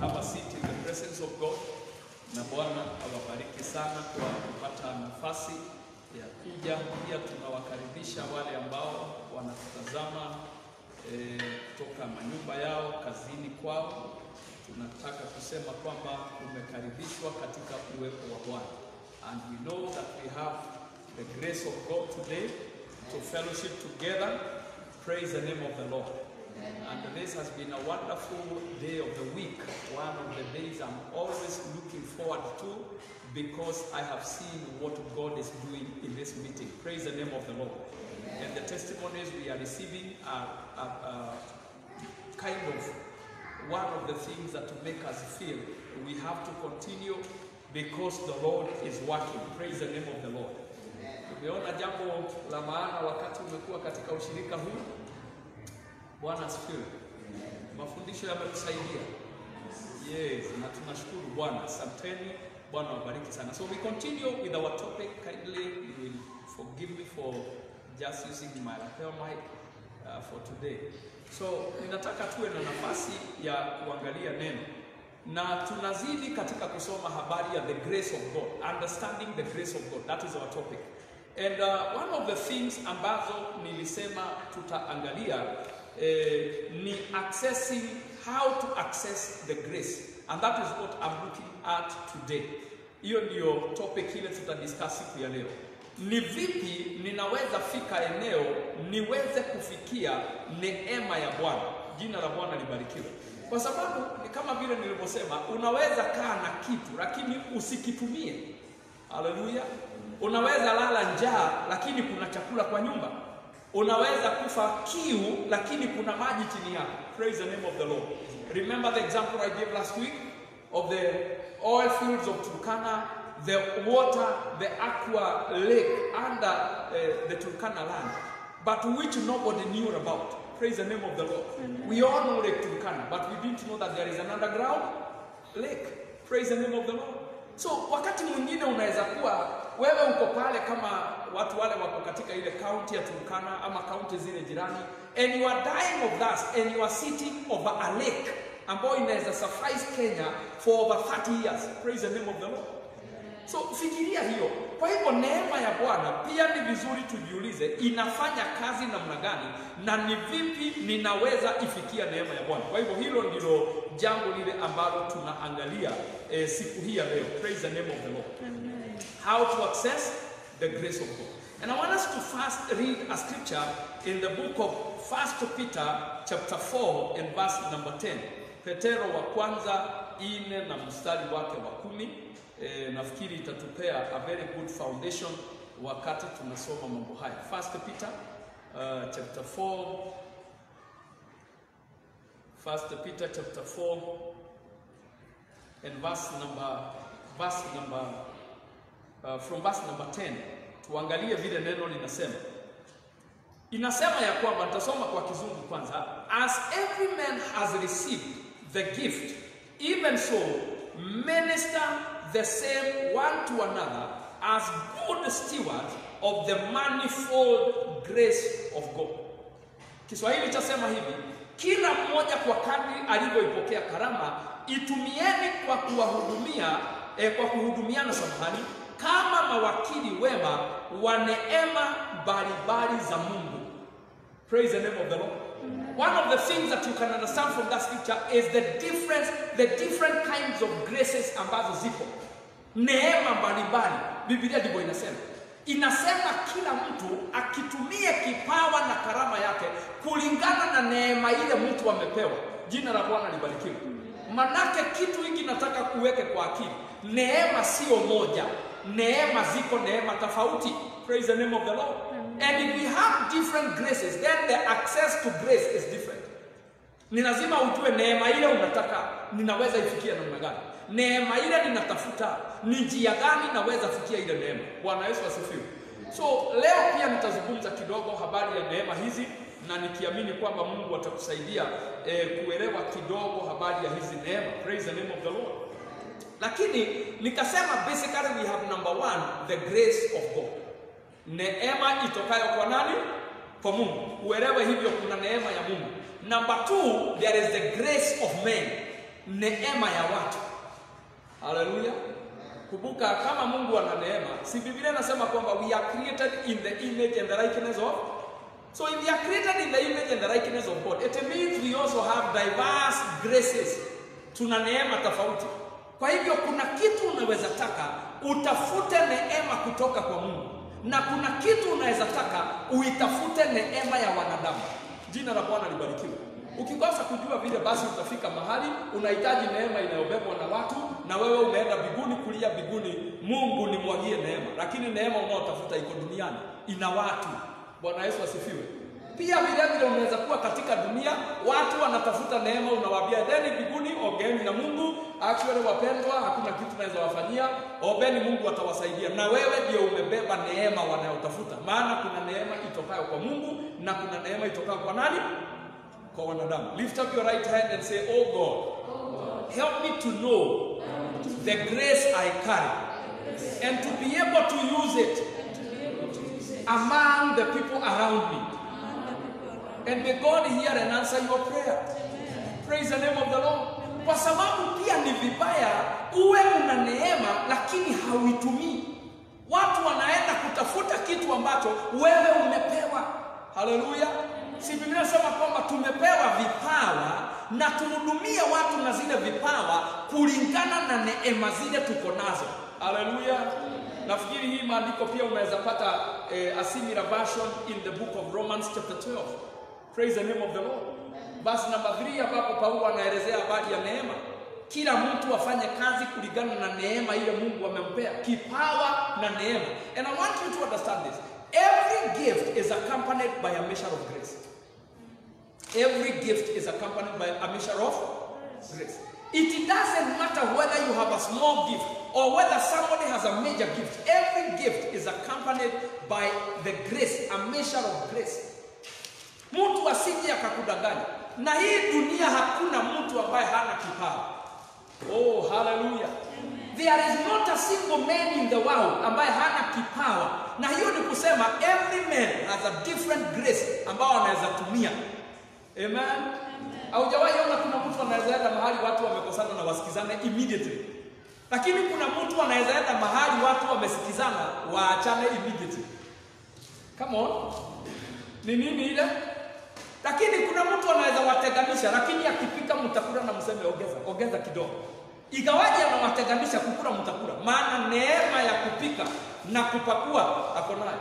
have a seat in the presence of God. Na Bwana awabariki sana kwa kupata nafasi ya kuja. Pia tunawakaribisha wale ambao wanatazama kutoka manyumba yao, kazini kwao. Tunataka kusema kwamba umekaribishwa katika uwepo wa Bwana. And we know that we have the grace of God today to fellowship together. Praise the name of the Lord. And this has been a wonderful day of the week, one of the days I'm always looking forward to, because I have seen what God is doing in this meeting. Praise the name of the Lord. Amen. And the testimonies we are receiving are kind of one of the things that make us feel we have to continue because the Lord is working. Praise the name of the Lord. Tumeona jambo la maana wakati umekuwa katika ushirika huu. Bwana asifiwe. Mafundisho yametusaidia. Yes, na tunashukuru Bwana. Asanteni. Bwana wabariki sana. So we continue with our topic. Kindly you will forgive me for just using my lapel mic for today. So ninataka tuwe na nafasi ya kuangalia neno. Na tunazidi katika kusoma habari ya the grace of God, understanding the grace of God. That is our topic. And one of the things ambazo nilisema tutaangalia ni accessing, how to access the grace. And that is what I'm looking at today. Hiyo ndio topic ile tutadiscuss siku ya leo. Ni vipi ninaweza fika eneo niweze kufikia neema ya Bwana. Jina la Bwana libarikiwe. Kwa sababu ni kama vile nilivyosema, unaweza kaa na kitu lakini usikitumie. Haleluya. Unaweza lala njaa lakini kuna chakula kwa nyumba. Unaweza kufa kiu lakini kuna maji chini yako. Praise the name of the Lord. Remember the example I gave last week of the oil fields of Turkana, the water, the aqua lake under the Turkana land, but which nobody knew about. Praise the name of the Lord. We all know Lake Turkana, but we didn't know that there is an underground lake. Praise the name of the Lord. So wakati mwingine unaweza kuwa wewe uko pale kama watu wale wako katika ile county ya Turkana ama county zile jirani, and you are dying of thirst and you are sitting over a lake ambayo inaweza suffice Kenya for over 30 years. Praise the name of the Lord. So fikiria hiyo. Kwa hivyo neema ya Bwana pia ni vizuri tujiulize inafanya kazi namna gani na ni vipi ninaweza ifikia neema ya Bwana. Kwa hivyo hilo ndilo jambo lile ambalo tunaangalia siku hii ya leo. Praise the name of the Lord. Amen. How to access the grace of God. And I want us to first read a scripture in the book of 1 Peter chapter 4 and verse number 10. Petero wa kwanza 4 na mstari wake wa 10. Nafikiri itatupea a very good foundation wakati tunasoma mambo haya. 1 Peter chapter 4. 1 Peter chapter 4 and from verse number 10. Tuangalie vile neno linasema. Inasema ya kwamba, nitasoma kwa Kizungu kwanza. As every man has received the gift, even so minister the same one to another as good stewards of the manifold grace of God. Kiswahili chasema hivi, kila mmoja kwa kadri alivyoipokea karama, itumieni kwa kuwahudumia, kwa kuhudumiana samahani, kama mawakili wema wa neema mbalimbali za Mungu. Praise the name of the Lord. One of the things that you can understand from that scripture is the different kinds of graces ambazo zipo. Neema mbalimbali. Biblia ndivyo inasema. Inasema kila mtu akitumie kipawa na karama yake kulingana na neema ile mtu amepewa. Jina la Bwana libarikiwe. Manake kitu hiki nataka kuweke kwa akili. Neema sio moja. Neema ziko neema tofauti. Praise the name of the Lord. And if we have different graces, then the access to grace is different. Ni lazima ujue neema ile unataka ninaweza ifikia namna gani. Neema ile ninatafuta ni njia gani naweza fikia ile neema. Bwana Yesu asifiwe. So leo pia nitazungumza kidogo habari ya neema hizi, na nikiamini kwamba Mungu atakusaidia kuelewa kidogo habari ya hizi neema. Praise the name of the Lord. Lakini nikasema basically we have number 1, the grace of God. Neema itokayo kwa nani? Kwa Mungu. Uelewe hivyo, kuna neema ya Mungu. Number 2, there is the grace of men. neema ya watu. Haleluya. Kumbuka kama Mungu ana neema, si Biblia inasema kwamba we are created in the image and the likeness of. So if we are created in the image and the likeness of God, it means we also have diverse graces. Tuna neema tofauti. Kwa hivyo kuna kitu unaweza taka utafute neema kutoka kwa Mungu, na kuna kitu unaweza taka uitafute neema ya wanadamu. Jina la Bwana libarikiwe. Ukikosa kujua vile, basi utafika mahali unahitaji neema inayobebwa na watu, na wewe unaenda biguni kulia biguni, Mungu nimwagie neema. Lakini neema unaotafuta iko duniani, ina watu. Bwana Yesu asifiwe. Pia vile vile unaweza kuwa katika dunia, watu wanatafuta neema, unawaambia ndeni biguni, ogeeni na Mungu. Actually wapendwa, hakuna kitu naweza wafanyia, obeni Mungu atawasaidia. Na wewe ndio umebeba neema wanayotafuta. Maana kuna neema itokayo kwa Mungu na kuna neema itokayo kwa nani? Kwa wanadamu. Lift up your right hand and say, oh God, help me to know the grace I carry and to be able to use it among the people around me. And may God hear and answer your prayer. Praise the name of the Lord. Kwa sababu pia ni vibaya uwe una neema lakini hauitumii. Watu wanaenda kutafuta kitu ambacho wewe umepewa. Haleluya. Si Biblia inasema kwamba tumepewa vipawa na tuhudumie watu na zile vipawa kulingana na neema zile tuko nazo. Haleluya. Nafikiri hii maandiko pia unaweza pata a similar version in the book of Romans chapter 12. Praise the name of the Lord. Verse number 3 ambapo Paulo anaelezea habari ya neema. Kila mtu afanye kazi kulingana na neema ile Mungu amempea, kipawa na neema. And I want you to understand this. Every gift is accompanied by a measure of grace. Every gift is accompanied by a measure of grace. It doesn't matter whether you have a small gift or whether somebody has a major gift. Every gift is accompanied by the grace, a measure of grace. Mtu asije akakudanganya. Na hii dunia hakuna mtu ambaye hana kipawa. Oh, hallelujah. There is not a single man in the world ambaye hana kipawa. Na hiyo ni kusema every man has a different grace ambayo anaweza tumia. Amen. Haujawahi ona kuna mtu anaweza enda mahali watu wamekosana na wasikizane immediately. Lakini kuna mtu anaweza enda mahali watu wamesikizana waachane immediately. Come on. Ni nini ile? Lakini kuna mtu anaweza watenganisha, lakini akipika mtakula na mseme ongeza kidogo. Igawaje anawatenganisha kukula mtakula? Maana neema ya kupika na kupakua ako nayo.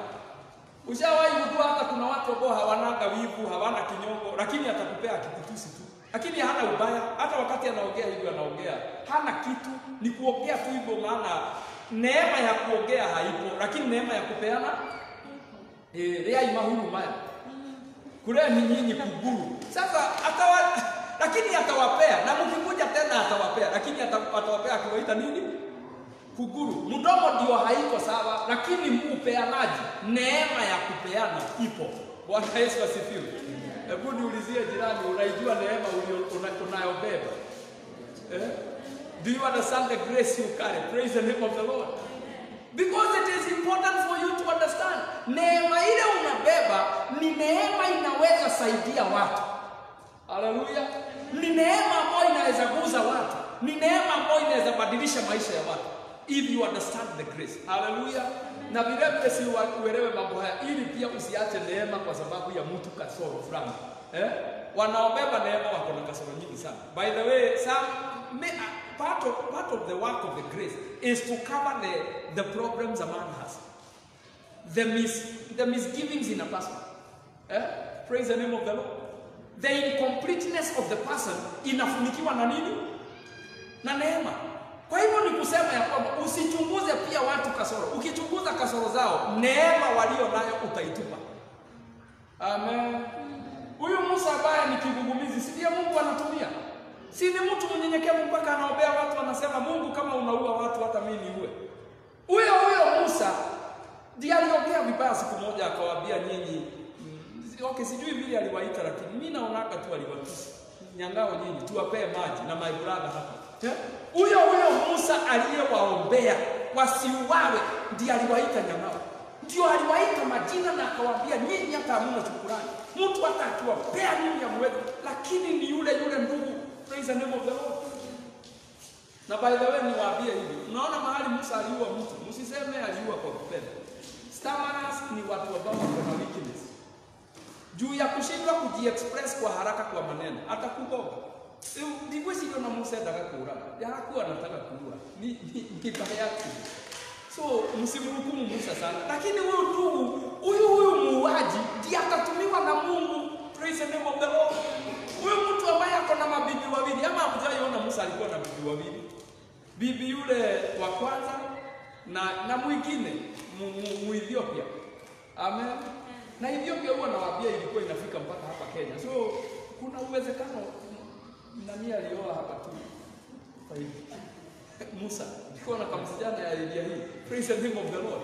Ushawahi kujua hata kuna watu ambao hawana wivu, hawana kinyongo, lakini atakupea akikutusi tu. Lakini hana ubaya, hata wakati anaongea hivyo anaongea. Hana kitu, ni kuongea tu hivyo, maana neema ya kuongea haipo, lakini neema ya kupeana rea imahuru maya. Kule ni nyinyi kuguru. Sasa lakini atawapea, na mkikuja tena atawapea, lakini atawapea akiwaita nini? Kuguru. Mdomo ndio haiko sawa, lakini upeanaji, neema ya kupeana ipo. Bwana Yesu asifiwe. Hebu niulizie jirani, unaijua neema unayobeba? Do you understand the grace you carry? Praise the name of the Lord. Because it is important for you to understand. Neema ile unabeba ni neema inaweza saidia watu. Haleluya. Ni neema ambayo inaweza guza watu. Ni neema ambayo inaweza badilisha maisha ya watu. If you understand the grace. Haleluya. Na vile vile si uelewe mambo haya ili pia usiache neema kwa sababu ya mtu kasoro fulani. Wanaobeba neema wako na kasoro nyingi sana. By the way, part of the work of the grace is to cover the problems a man has. The misgivings in a person. Praise the name of the Lord. The incompleteness of the person inafunikiwa na nini? Na neema. Kwa hivyo ni kusema ya kwamba usichunguze pia watu kasoro. Ukichunguza kasoro zao, neema walio nayo utaitupa. Amen. Huyu Musa ambaye ni kigugumizi, si ndiye Mungu anatumia? Si ni mtu mnyenyekevu mpaka anaombea watu, anasema Mungu kama unaua watu hata mimi niue. Huyo Musa ndiye aliongea vibaya siku moja akawaambia nyinyi, okay sijui vile aliwaita lakini mimi naonaka tu aliwatusi. Nyangao nyinyi tuwapee maji na my brother hapa. Huyo Musa aliyewaombea wasiuawe ndiye aliwaita nyangao. Ndio aliwaita majina na akawaambia nyinyi hata hamna shukrani. Mtu hata akiwapea nini ya mwetu, lakini ni yule ndugu. Praise the name of the Lord. Na by the way niwaambie hivi, unaona mahali Musa aliua mtu, msiseme aliua kwa kupenda. Stammerers ni watu ambao wana weakness. Juu ya kushindwa kujiexpress kwa haraka kwa maneno, atakugonga. Ndivyo sio na Musa anataka kuura. Hakuwa anataka kuua. Ni kibaya yake. So msimhukumu Musa sana. Lakini huyu muuaji ndiye atatumiwa na Mungu. Praise the name of the Lord. Huyu mtu ambaye ako na mabibi wawili, ama hamjaiona Musa alikuwa na bibi wawili. Bibi yule wa kwanza na mwingine Ethiopia. Amen. Na Ethiopia huwa nawaambia ilikuwa inafika mpaka hapa Kenya. So kuna uwezekano nani alioa hapa tu. Musa alikuwa na kamsijana ya area hii. Praise the name of the Lord.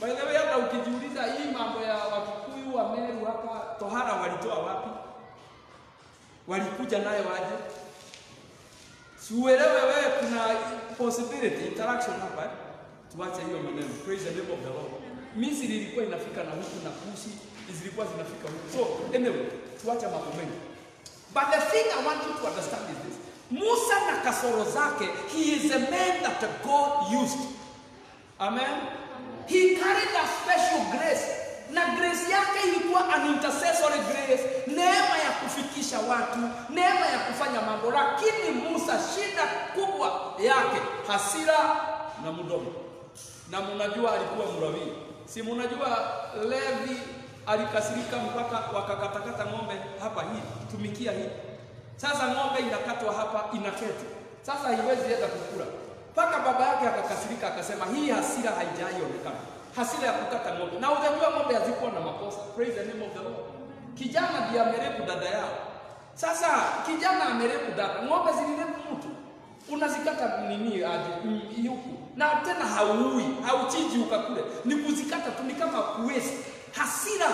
By the way, hata ukijiuliza hii mambo ya Wakikuyu wa Meru hapa tohara walitoa wapi? Walikuja nayo waje? Siuelewe wewe kuna possibility interaction hapa. Tuache hiyo maneno. Praise the name of the Lord. Misri ilikuwa inafika na huku na Kushi zilikuwa zinafika huku. So anyway, tuache mambo mengi. But the thing I want you to understand is this. Musa na kasoro zake, he is a man that God used. Amen. He carried a special grace. Na grace yake ilikuwa an intercessory grace, neema ya kufikisha watu, neema ya kufanya mambo. Lakini Musa shida kubwa yake hasira na mdomo. Na mnajua alikuwa mrawii. Si mnajua Levi alikasirika mpaka wakakatakata ng'ombe hapa hii, tumikia hii. Sasa ng'ombe inakatwa hapa inaketi. Sasa haiwezi hata kukula. Paka baba yake akakasirika akasema hii hasira haijaionekana. Hasira ya kukata ng'ombe. Na unajua ng'ombe hazikuwa na makosa. Praise the name of the Lord. Kijana ndiye amerepu dada yao. Sasa kijana amerepu dada. Ng'ombe zilirepu mtu. Unazikata nini aje huku. Na tena hauchinji ukakule. Ni kuzikata tu ni kama kuwezi. Hasira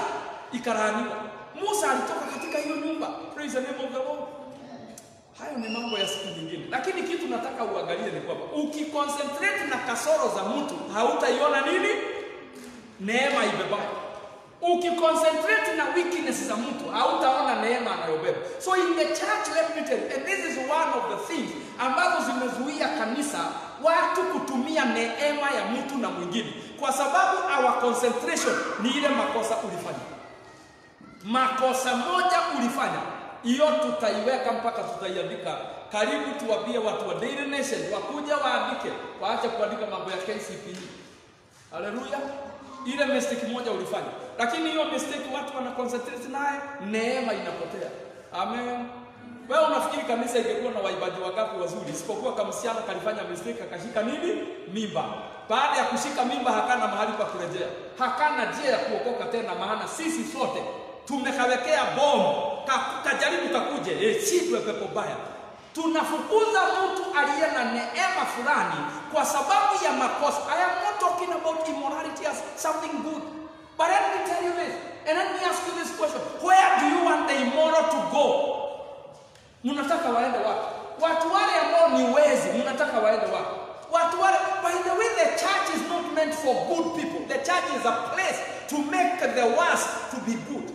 ikaraniwa. Musa alitoka katika hiyo nyumba. Praise the name of the Lord. Hayo ni mambo ya siku nyingine. Lakini kitu nataka uangalie ni kwamba ukiconcentrate na kasoro za mtu, hautaiona nini? Neema ibebayo. Ukiconcentrate na weakness za mtu, hautaona neema anayobeba. So in the church, let me tell you, and this is one of the things ambazo zimezuia kanisa watu kutumia neema ya mtu na mwingine. Kwa sababu our concentration ni ile makosa ulifanya. Makosa moja ulifanya, hiyo tutaiweka mpaka tutaiandika. Karibu tuwambie watu wa Daily Nation wakuja waandike, waache kuandika mambo ya KCPE. Haleluya. Ile mistake moja ulifanya, lakini hiyo mistake watu wana concentrate naye, neema inapotea. Amen. Wewe unafikiri kanisa ingekuwa na waibaji wakapi wazuri isipokuwa kama msichana kalifanya mistake akashika nini? Mimba. Baada ya kushika mimba hakana mahali pa kurejea. Hakana njia ya kuokoka tena, maana sisi sote tumekawekea bomu. Kajaribu kakuje, shidwe pepo baya. Tunafukuza mtu aliye na neema fulani kwa sababu ya makosa. I am not talking about immorality as something good. But let me tell you this, and let me ask you this question. Where do you want the immoral to go? Mnataka waende wapi? Watu wale ambao ni wezi, mnataka waende wapi? Watu wale, by the way, the church is not meant for good people. The church is a place to make the worst to be good.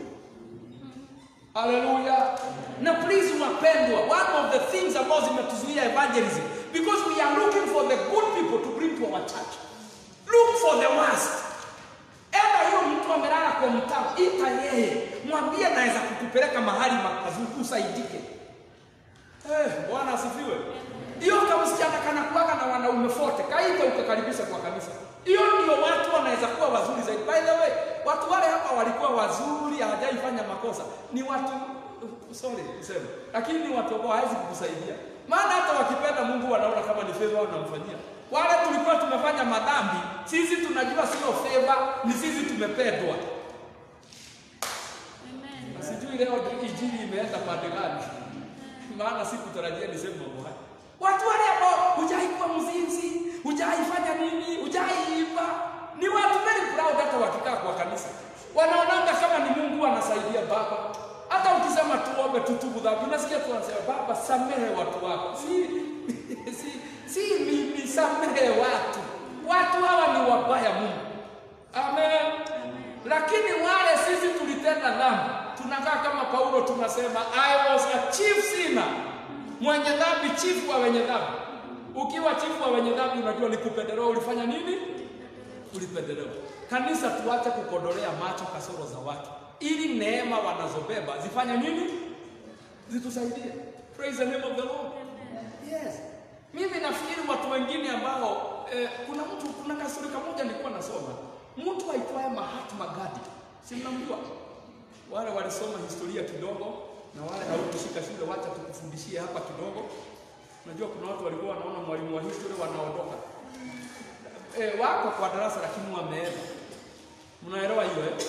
Hallelujah. Now please wapendwa, one of the things about zimetuzuia evangelism, because we are looking for the good people to bring to our church. Look for the worst. Enda hiyo mtu amelala kwa mtao, ita yeye, mwambie naweza kukupeleka mahali mazuri usaidike. Bwana asifiwe. Hiyo kama msichana kana kuaga na wanaume fote, kaita ukakaribisha kwa kanisa. Hiyo ndio watu wanaweza kuwa wazuri zaidi. By the way, watu wale hapa walikuwa wazuri, hawajaifanya makosa. Ni watu sorry kusema, lakini ni watu ambao hawezi kukusaidia. Maana hata wakipenda Mungu wanaona kama ni favor wanamfanyia. Wale tulikuwa tumefanya madhambi, sisi tunajua sio favor, ni sisi tumependwa. Amen. Sijui leo injili imeenda pande gani. Maana sikutarajia niseme mambo haya. Watu wale ambao hujaikuwa mzinzi, hujaifanya nini, hujaiba, ni watu very proud hata wakikaa kwa kanisa. Wanaonanga kama ni Mungu anasaidia baba. Hata ukisema tuombe tutubu dhambi, unasikia tu anasema baba samehe watu wako. Si mimi samehe watu. Watu hawa ni wabaya Mungu. Amen. Lakini wale sisi tulitenda dhambi, tunakaa kama Paulo tunasema I was a chief sinner. Mwenye dhambi, chief wa wenye dhambi. Ukiwa chifu wa wenye dhambi unajua ni kupendelewa. Ulifanya nini? Ulipendelewa. Kanisa tuache kukodolea macho kasoro za watu, ili neema wanazobeba zifanye nini? Zitusaidie. Praise the name of the Lord. Yes. Mimi nafikiri watu wengine ambao kuna kasoro moja nilikuwa nasoma. Mtu aitwaye Mahatma Gandhi. Si mnamjua? Wale walisoma historia kidogo na wale hawakufika shule, wacha tukufundishie hapa kidogo. Unajua kuna watu walikuwa wanaona mwalimu wa history wanaondoka. Wako kwa darasa lakini wameenda. Mnaelewa hiyo eh?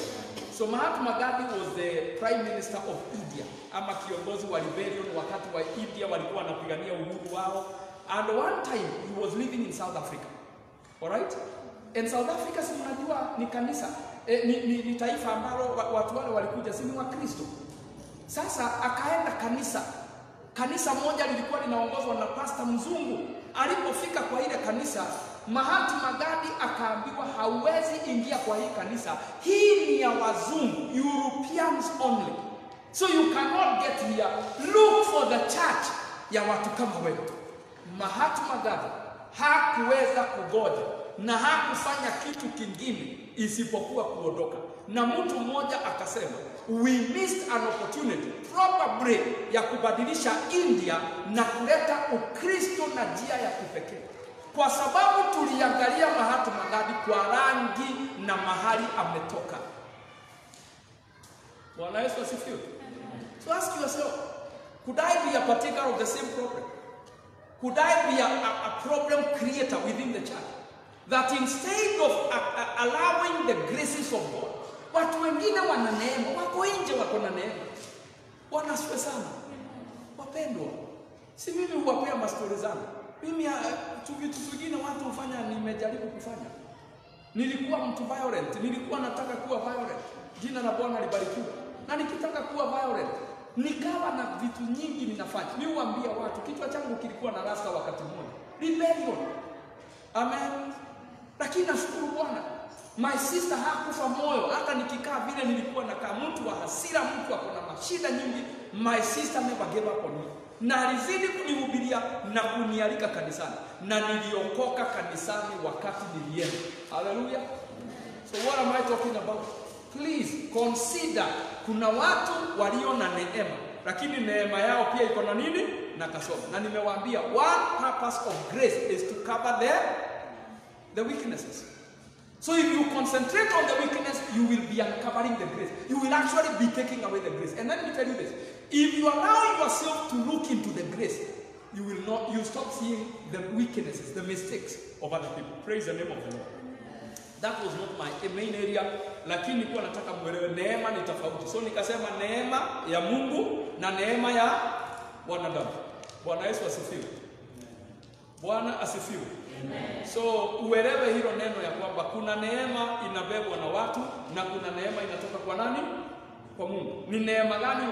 So Mahatma Gandhi was the Prime Minister of India, ama kiongozi wa rebellion wakati wa India walikuwa wanapigania uhuru wao. And one time he was living in South Africa. Alright? And South Africa si mnajua ni kanisa, ni taifa ambalo watu wale walikuja si ni wa Kristo. Sasa akaenda kanisa moja lilikuwa linaongozwa na pastor mzungu. Alipofika kwa ile kanisa, Mahatma Gandhi akaambiwa hauwezi ingia kwa hii kanisa. Hii ni ya wazungu, Europeans only. So you cannot get here. Look for the church ya watu kama wewe. Mahatma Gandhi hakuweza kugoja na hakufanya kitu kingine isipokuwa kuondoka. Na mtu mmoja akasema, we missed an opportunity probably ya kubadilisha India na kuleta Ukristo na njia ya kipekee. Kwa sababu tuliangalia Mahatma Gandhi kwa rangi na mahali ametoka. Bwana Yesu asifiwe. So ask yourself, could I be a partaker of the same problem? Could I be a problem creator within the church? That instead of allowing the graces of God, watu wengine wana neema, wako nje wako na neema. Wanasiwe sana. Wapendwa. Si mimi huwapea mastori zangu. Mimi vitu vingine watu hufanya nimejaribu kufanya. Nilikuwa mtu violent, nilikuwa nataka kuwa violent. Jina la Bwana libarikiwe. Na nikitaka kuwa violent, nikawa na vitu nyingi ninafanya. Mimi huambia watu kichwa changu kilikuwa na rasta wakati mmoja. Rebellion. Amen. Lakini nashukuru Bwana. My sister hakufa moyo. Hata nikikaa vile nilikuwa nakaa, mtu wa hasira, mtu ako na mashida nyingi. My sister never gave up on me. Na alizidi kunihubiria na kunialika kanisani. Na niliokoka kanisani wakati nilienda. Hallelujah. So what am I talking about? Please consider, kuna watu walio na neema, lakini neema yao pia iko na nini? Na kasoro. Na nimewaambia, one purpose of grace is to cover the weaknesses. So if you concentrate on the weakness, you will be uncovering the grace. You will actually be taking away the grace. And let me tell you this. If you allow yourself to look into the grace, you stop seeing the weaknesses, the mistakes of other people. Praise the name of the Lord. That was not my main area, lakini nilikuwa nataka muelewe neema ni tofauti. So nikasema neema ya Mungu na neema ya wanadamu. Bwana Yesu asifiwe. Bwana asifiwe. Amen. So uelewe hilo neno ya kwamba kuna neema inabebwa na watu na kuna neema inatoka kwa nani? Kwa Mungu. Ni neema gani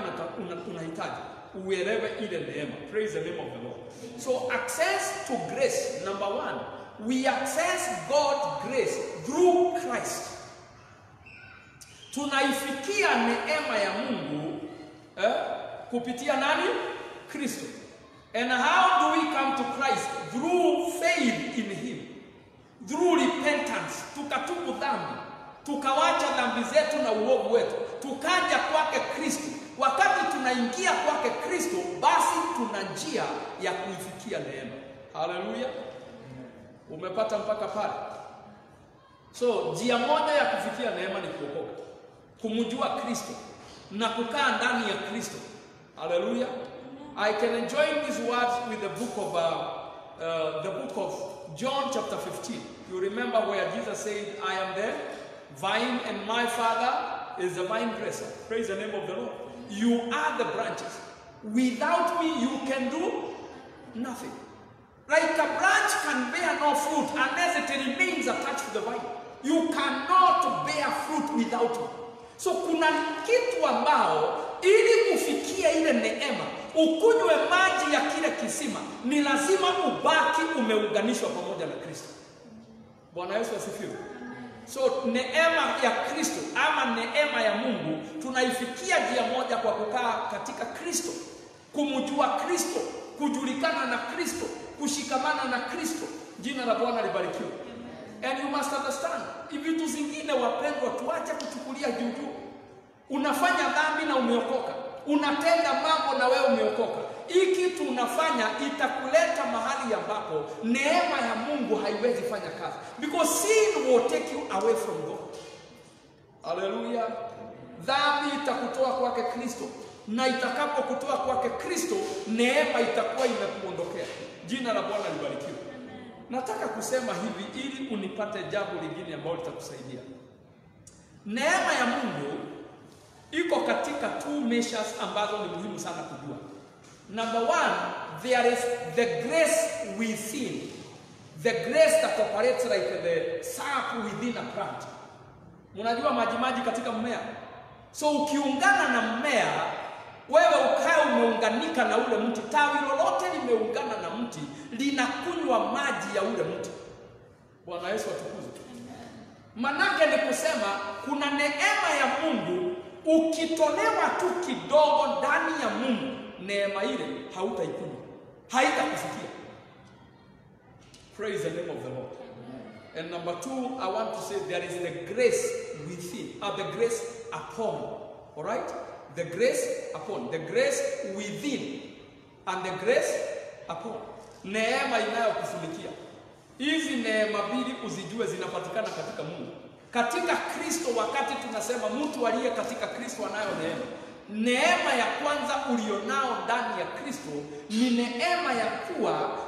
unahitaji? Uelewe ile neema. Praise the name of the Lord. So access to grace, number one, we access God's grace through Christ. Tunaifikia neema ya Mungu kupitia nani? Kristo. And how do we come to Christ? Through faith in Him. Through repentance. Tukatubu dhambi. Tukawacha dhambi zetu na uovu wetu. Tukaja kwake Kristo. Wakati tunaingia kwake Kristo, basi tuna njia ya kuifikia neema. Hallelujah. Umepata mpaka pale. So, njia moja ya kufikia neema ni kuokoka. Kumjua Kristo na kukaa ndani ya Kristo. Hallelujah. I can join these words with the book of John chapter 15. You remember where Jesus said, I am the vine and my Father is the vine dresser. Praise the name of the Lord. You are the branches. Without me, you can do nothing. Like a branch can bear no fruit unless it remains attached to the vine. You cannot bear fruit without me. So kuna kitu ambao ili kufikia ile neema, ukunywe maji ya kile kisima, ni lazima ubaki umeunganishwa pamoja na Kristo. Bwana Yesu asifiwe. So neema ya Kristo ama neema ya Mungu tunaifikia njia moja kwa kukaa katika Kristo, kumjua Kristo kujulikana na Kristo, kushikamana na Kristo. Jina la Bwana libarikiwe. And you must understand, vitu zingine wapendwa, tuache kuchukulia juu. Unafanya dhambi na umeokoka, unatenda mambo na wewe umeokoka. Hii kitu unafanya itakuleta mahali ambapo neema ya Mungu haiwezi fanya kazi, because sin will take you away from God. Hallelujah. Dhambi itakutoa kwake Kristo, na itakapokutoa kwake Kristo, neema itakuwa imekuondokea. Jina la Bwana libarikiwe. Nataka kusema hivi ili unipate jambo lingine ambalo litakusaidia. Neema ya Mungu iko katika two measures ambazo ni muhimu sana kujua. Number one, there is the grace within. The grace that operates like the sap within a plant. Mnajua majimaji katika mmea. So ukiungana na mmea, wewe ukae umeunganika na ule mti, tawi lolote limeungana na mti linakunywa maji ya ule mti. Bwana Yesu atukuzwe. Manake ni kusema kuna neema ya Mungu, ukitolewa tu kidogo ndani ya Mungu, neema ile hautaikunywa, haitakufikia. Praise the name of the Lord. And number two, I want to say there is the grace within, the grace upon. All right? The grace upon, the grace within, and the grace upon. Neema inayokufunikia. Hizi neema mbili uzijue zinapatikana katika Mungu. Katika Kristo, wakati tunasema mtu aliye katika Kristo anayo neema. Neema ya kwanza ulionao ndani ya Kristo ni neema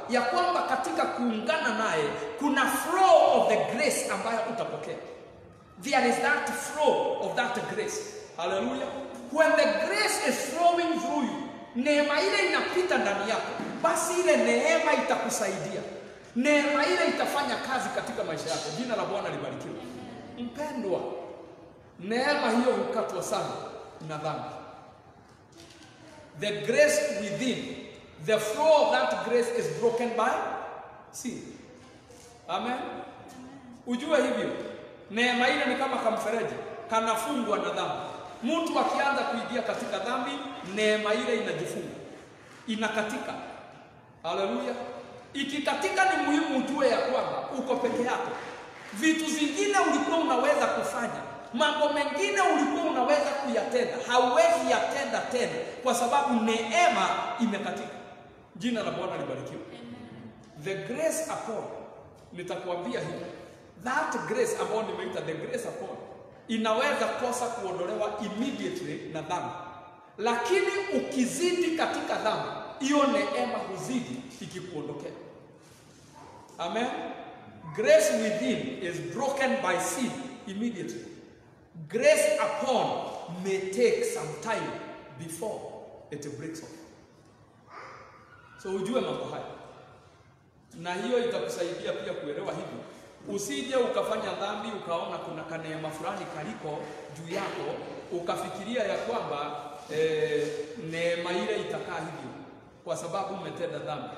ya kwamba katika kuungana naye kuna flow of the grace ambayo utapokea. There is that flow of that grace. Hallelujah. When the grace is flowing through you, neema ile inapita ndani yako, basi ile neema itakusaidia. Neema ile itafanya kazi katika maisha yako. Jina la Bwana libarikiwe. Mpendwa, neema hiyo hukatwa sana na dhambi. The grace within, the flow of that grace is broken by sin. Amen. Ujue hivyo, neema ile ni kama kamfereji, kanafungwa na dhambi. Mtu akianza kuingia katika dhambi, neema ile inajifunga, inakatika. Haleluya. Ikikatika ni muhimu ujue ya kwamba uko peke yako. Vitu zingine ulikuwa unaweza kufanya, mambo mengine ulikuwa unaweza kuyatenda, hauwezi yatenda tena kwa sababu neema imekatika. Jina la Bwana libarikiwe. The grace upon, nitakwambia hivi, that grace ambayo nimeita the grace upon, inaweza kosa kuondolewa immediately na dhambi. Lakini ukizidi katika dhambi, hiyo neema huzidi ikikuondokea. Amen. Grace within is broken by sin immediately. Grace upon may take some time before it breaks off. So ujue mambo haya, na hiyo itakusaidia pia kuelewa hivi. Usije ukafanya dhambi ukaona kuna kaneema fulani kaliko juu yako, ukafikiria ya kwamba neema ile itakaa hivyo kwa sababu umetenda dhambi.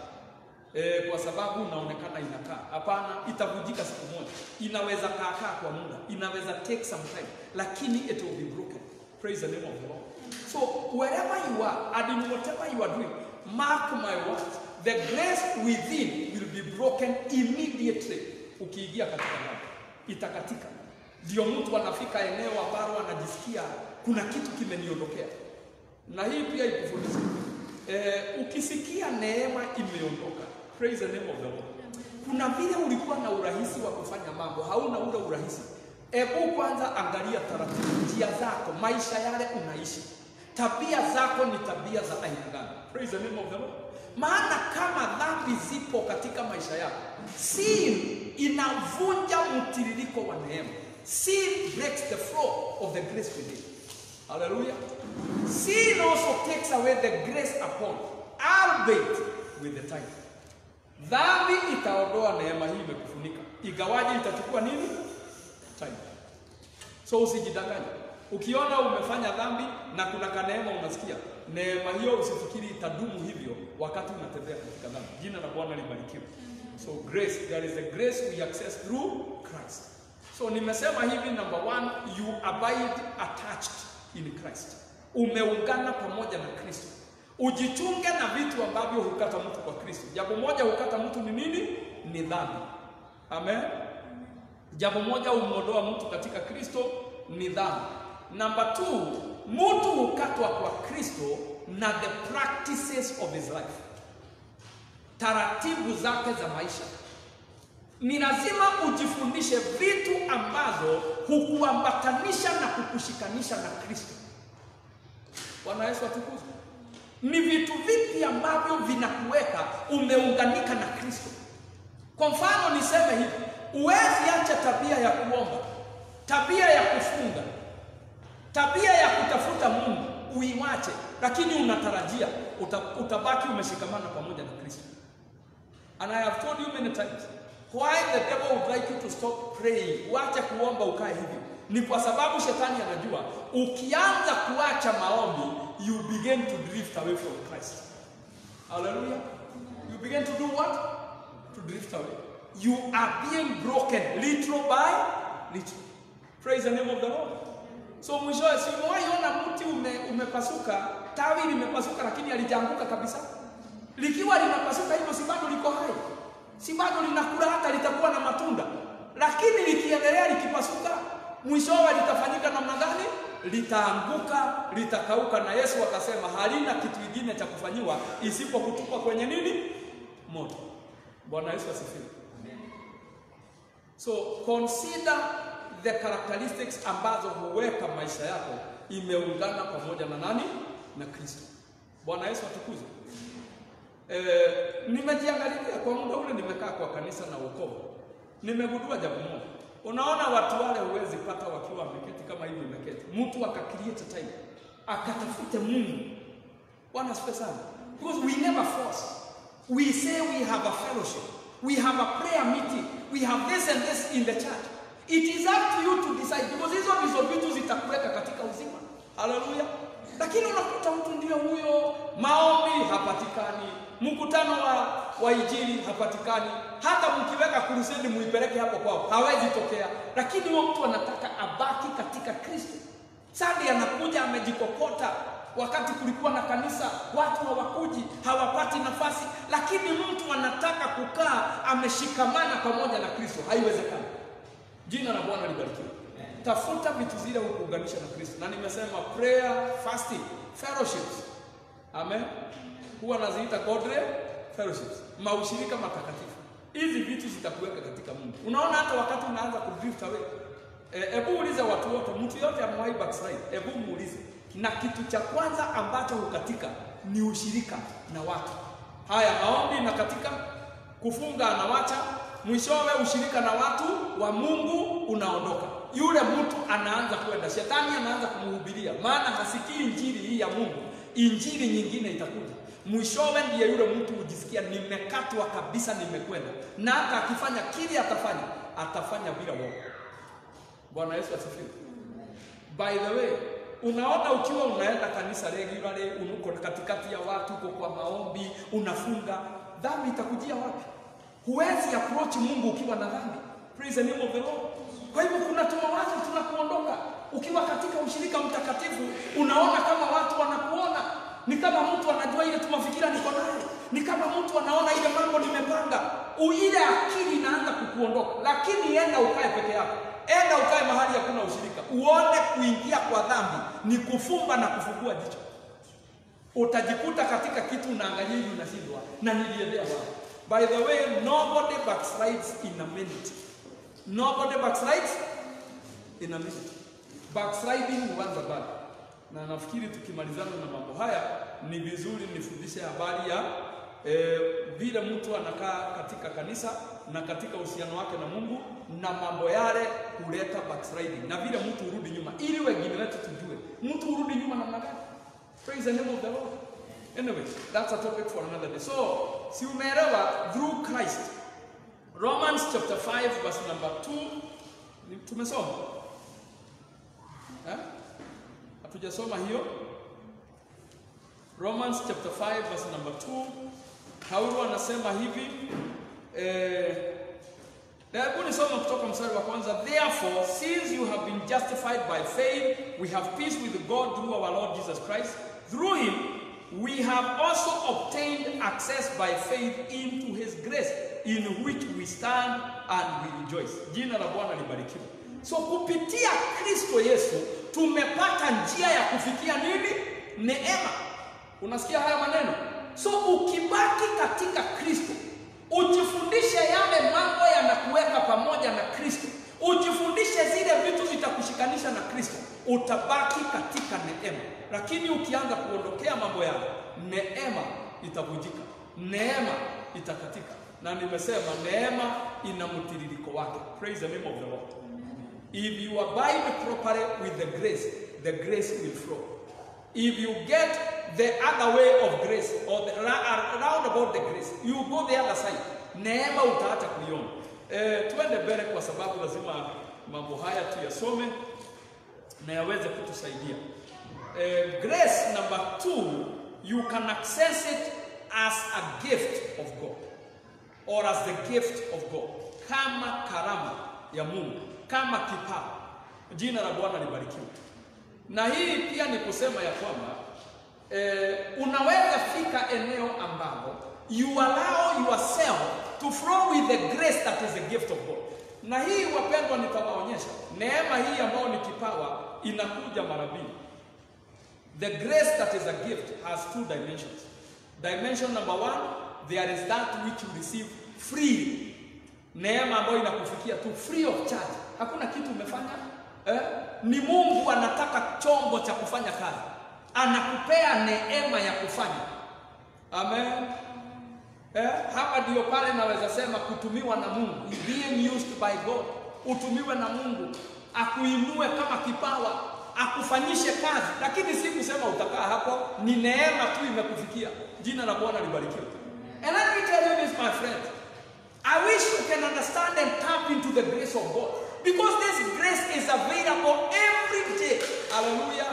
Kwa sababu unaonekana inakaa. Hapana, itavujika siku moja. Inaweza kaa kwa muda, inaweza take some time, lakini it will be broken. Praise the name of the Lord. So wherever you are and in whatever you are doing, mark my words, the grace within will be broken immediately. Ukiingia katika dhambi, itakatika. Ndio mtu anafika eneo ambalo anajisikia kuna kitu kimeniondokea. Na hii pia ikufundisha. Ukisikia neema imeondoka, praise the name of the Lord. Kuna vile ulikuwa na urahisi wa kufanya mambo, hauna ule urahisi. Hebu kwanza angalia taratibu, njia zako, maisha yale unaishi. Tabia zako ni tabia za aina gani? Praise the name of the Lord. Maana kama dhambi zipo katika maisha yako, sin inavunja mtiririko wa neema. Sin breaks the flow of the grace within. Hallelujah. Sin also takes away the grace upon, albeit with the time. Dhambi itaondoa neema hii imekufunika. Igawaje itachukua nini? Time. So usijidanganye. Ukiona umefanya dhambi na kuna kaneema unasikia, neema hiyo usifikiri itadumu hivyo wakati unatembea katika dhambi. Jina la Bwana libarikiwe. So grace, there is a grace we access through Christ. So nimesema hivi, number one, you abide attached in Christ. Umeungana pamoja na Kristo. Ujichunge na vitu ambavyo hukata mtu kwa Kristo. Jambo moja hukata mtu ni nini? Ni dhambi. Amen. Jambo moja humondoa mtu katika Kristo ni dhambi. Number 2, mtu hukatwa kwa Kristo na the practices of his life. Taratibu zake za maisha. Ni lazima ujifundishe vitu ambazo hukuambatanisha na kukushikanisha na Kristo. Bwana Yesu atukuzwe. Ni vitu vipi ambavyo vinakuweka umeunganika na Kristo? Kwa mfano niseme hivi, uwezi acha tabia ya kuomba, tabia ya kufunga, tabia ya kutafuta Mungu uiwache, lakini unatarajia utabaki umeshikamana pamoja na Kristo. And I have told you many times, why the devil would like you to stop praying, uache kuomba ukae hivi, ni kwa sababu shetani anajua ukianza kuacha maombi, you begin to drift away from Christ. Hallelujah. You begin to do what? To drift away. You are being broken little by little. Praise the name of the Lord. So mwishowe si umewahiona mti umepasuka, tawi limepasuka lakini halijaanguka kabisa. Likiwa linapasuka hivyo si bado liko hai. Si bado linakula hata litakuwa na matunda. Lakini likiendelea likipasuka, mwishowe litafanyika namna gani? Litaanguka, litakauka, na Yesu akasema halina kitu kingine cha kufanyiwa isipokutupa kwenye nini? Moto. Bwana Yesu asifiwe. So consider the characteristics ambazo huweka maisha yako imeungana pamoja na nani? Na Kristo. Bwana Yesu atukuzwe. Nimejiangalia kwa muda ule nimekaa kwa kanisa na wokovu. Nimegundua jambo moja. Unaona watu wale huwezi pata wakiwa wameketi kama hivi wameketi. Mtu akakreate time, akatafute Mungu. Bwana asifiwe sana. Because we never force. We say we have a fellowship. We have a prayer meeting. We have this and this in the church. It is up to you to decide, because hizo vitu zitakuweka katika uzima. Hallelujah. Lakini unakuta mtu ndio huyo, maombi hapatikani, mkutano wa injili hapatikani, hata mkiweka crusade muipeleke hapo kwao hawezi tokea. Lakini huyo mtu anataka abaki katika Kristo. Sadi anakuja amejikokota, wakati kulikuwa na kanisa watu hawakuji, hawapati nafasi, lakini mtu anataka kukaa ameshikamana pamoja na Kristo. Haiwezekani. Jina la Bwana libarikiwe. Tafuta vitu zile hukuunganisha na Kristo. Na nimesema prayer, fasting, fellowships. Amen. Huwa naziita godly fellowships. Maushirika matakatifu. Hizi vitu zitakuweka katika Mungu. Unaona hata wakati unaanza kudrift away. Hebu uliza watu wote, mtu yote amewahi backslide. Hebu muulize. Na kitu cha kwanza ambacho hukatika ni ushirika na watu. Haya, maombi na katika, kufunga anawacha, mwishowe ushirika na watu wa Mungu unaondoka. Yule mtu anaanza kwenda, shetani anaanza kumhubiria, maana hasikii injili hii ya Mungu. Injili nyingine itakuja. Mwishowe ndiye yule mtu hujisikia nimekatwa kabisa, nimekwenda. Na hata akifanya kile atafanya bila woga. Bwana Yesu asifiwe. By the way, unaona ukiwa unaenda kanisa regularly, uko katikati ya watu, uko kwa maombi, unafunga, dhambi itakujia wapi? Huwezi approach Mungu ukiwa na dhambi. Praise the name of the Lord. Kwa hivyo kuna tumawazo tunakuondoka. Ukiwa katika ushirika mtakatifu, unaona kama watu wanakuona. Ni kama mtu anajua ile tumafikira niko nayo. Ni kama mtu anaona ile mambo nimepanga. Ile akili inaanza kukuondoka. Lakini enda ukae peke yako. Enda ukae mahali hakuna ushirika. Uone kuingia kwa dhambi ni kufumba na kufungua jicho. Utajikuta katika kitu unaangalia hivi unashindwa. Na niliendea wapi? By the way, nobody backslides in a minute. Nobody backslides in a minute. Backsliding huanza bado. Na nafikiri tukimalizana na mambo haya ni vizuri nifundishe habari ya vile mtu anakaa katika kanisa na katika uhusiano wake na Mungu, na mambo yale kuleta backsliding, na vile mtu urudi nyuma, ili wengine wetu tujue mtu urudi nyuma namna gani. Praise the name of the Lord. Anyway, that's a topic for another day. So, si umeelewa, through Christ. Romans chapter 5 verse number 2. Tumesoma? Hatujasoma hiyo? Romans chapter 5 verse number 2. Paulo anasema hivi, hebu nisome kutoka mstari wa kwanza. Therefore, since you have been justified by faith, we have peace with God through our Lord Jesus Christ. Through him, we have also obtained access by faith into his grace, in which we stand and we rejoice. Jina la Bwana libarikiwe. So kupitia Kristo Yesu tumepata njia ya kufikia nini? Neema. Unasikia haya maneno? So ukibaki katika Kristo, ujifundishe yale mambo yanakuweka pamoja na Kristo, ujifundishe zile vitu zitakushikanisha na Kristo, utabaki katika neema. Lakini ukianza kuondokea mambo yale, neema itavunjika, neema itakatika. Na nimesema neema ina mtiririko wake. Praise the name of the Lord. If you abide properly with the grace will flow. If you get the other way of grace, or the round about the grace, you go the other side, neema utaacha kuiona. Tuende mbele kwa sababu lazima mambo haya tuyasome na yaweze kutusaidia. Grace number 2, you can access it as a gift of God, or as the gift of God, kama karama ya Mungu, kama kipawa. Jina la Bwana libarikiwe. Na hii pia ni kusema ya kwamba unaweza fika eneo ambalo you allow yourself to flow with the grace that is a gift of God. Na hii wapendwa, nitawaonyesha neema hii ambayo ni kipawa inakuja mara mbili. The grace that is a gift has two dimensions. Dimension number 1, there is that which you receive freely. Neema ambayo inakufikia tu free of charge. Hakuna kitu umefanya. Ni Mungu anataka chombo cha kufanya kazi. Anakupea neema ya kufanya. Amen. Hapa ndio pale naweza sema kutumiwa na Mungu. Being used by God. Utumiwe na Mungu. Akuinue kama kipawa. Akufanyishe kazi. Lakini si kusema utakaa hapo. Ni neema tu imekufikia. Jina la Bwana libarikiwe. And let me tell you this, my friend. I wish you can understand and tap into the grace of God. Because this grace is available every day. Hallelujah.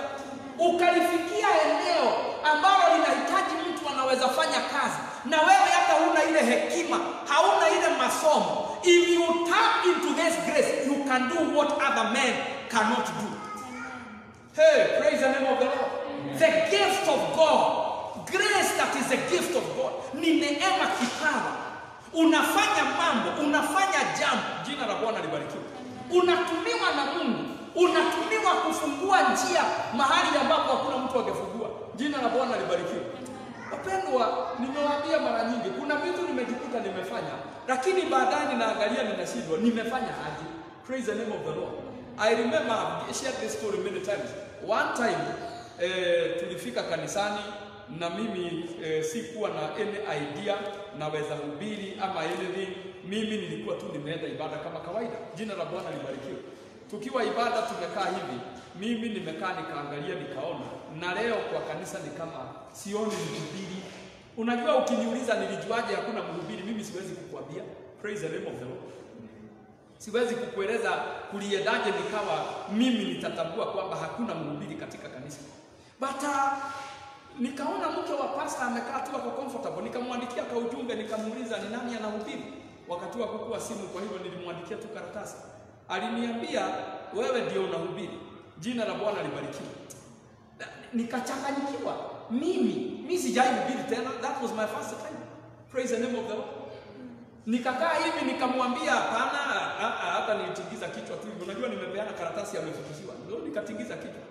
Ukalifikia eneo ambalo linahitaji mtu anaweza fanya kazi, na wewe hata huna ile hekima, hauna ile masomo. If you tap into this grace, you can do what other men cannot do. Hey, praise the name of the Lord. The gift of God, grace that is a gift of God, ni neema kipawa. Unafanya mambo, unafanya jambo. Jina la Bwana libarikiwe. Unatumiwa na Mungu, unatumiwa kufungua njia mahali ambapo hakuna mtu angefungua. Jina la Bwana libarikiwe. Wapendwa, nimewaambia mara nyingi, kuna vitu nimejikuta nimefanya, lakini baadaye ninaangalia ninashindwa, nimefanya aje? Praise the name of the Lord. I remember I've shared this story many times. One time tulifika kanisani na mimi sikuwa na any idea naweza hubiri ama anything. Mimi nilikuwa tu nimeenda ibada kama kawaida. Jina la Bwana libarikiwe. Tukiwa ibada tumekaa hivi, mimi nimekaa nikaangalia nikaona, na leo kwa kanisa ni kama sioni mhubiri. Unajua, ukiniuliza nilijuaje hakuna mhubiri, mimi siwezi kukuambia. Praise the name of the Lord. Siwezi kukueleza kuliendaje nikawa mimi nitatambua kwamba hakuna mhubiri katika kanisa. But nikaona mke wa pastor amekaa tu kwa comfortable, nikamwandikia kwa ujumbe, nikamuuliza ni nani anahubiri. Wakati wa kukua simu, kwa hivyo nilimwandikia tu karatasi. Aliniambia wewe ndio unahubiri. Jina la Bwana libarikiwe. Nikachanganyikiwa. Mimi sijahubiri tena. That was my first time. Praise the name of the Lord. Nikakaa hivi nikamwambia hapana, hata nilitingiza kichwa tu. Unajua nimepeana karatasi amefukuziwa. Ndio nikatingiza kichwa.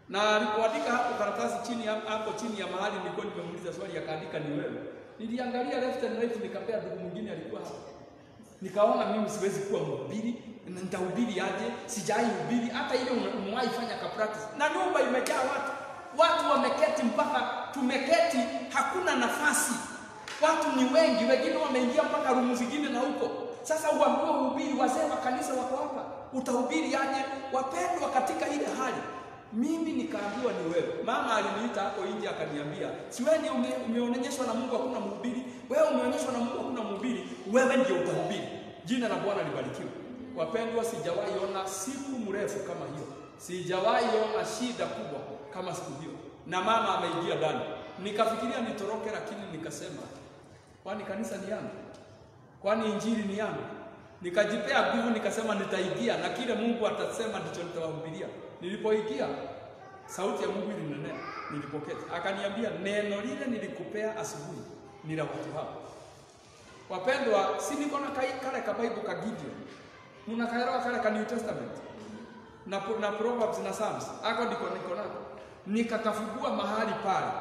Na alipoandika hapo karatasi chini hapo chini ya mahali nilikuwa nimemuuliza swali, akaandika ni wewe. Niliangalia left and right, nikapea ndugu mwingine alikuwa hapo. Nikaona mimi siwezi kuwa mhubiri, na nitahubiri aje? Sijahubiri hata ile umewahi fanya ka practice. Na nyumba imejaa watu. Watu wameketi mpaka tumeketi hakuna nafasi. Watu ni wengi, wengine wameingia mpaka rumu zingine na huko. Sasa uambiwe uhubiri, wazee wa kanisa wako hapa. Utahubiri aje? Wapendwa, katika ile hali mimi nikaambiwa ni wewe. Mama aliniita hapo nje akaniambia, si wewe ndio umeonyeshwa na Mungu hakuna mhubiri? Wewe umeonyeshwa na Mungu hakuna mhubiri, wewe ndio utahubiri. Jina la Bwana libarikiwe. Wapendwa, sijawahi ona siku mrefu kama hiyo. Sijawahi ona shida kubwa kama siku hiyo. Na mama ameingia ndani. Nikafikiria nitoroke, lakini nikasema, kwani kanisa ni yangu? Kwani injili ni yangu? Nikajipea nguvu nikasema nitaingia, na kile Mungu atasema ndicho nitawahubiria. Nilipoingia Sauti ya Mungu ilinenea, nilipokea. Akaniambia neno lile nilikupea asubuhi ni la watu hao. Wapendwa, si niko na kale ka Bible ka Gideon. Mnakaelewa kale ka New Testament. Na Proverbs na Psalms. Ako niko nako. Nikakafungua mahali pale.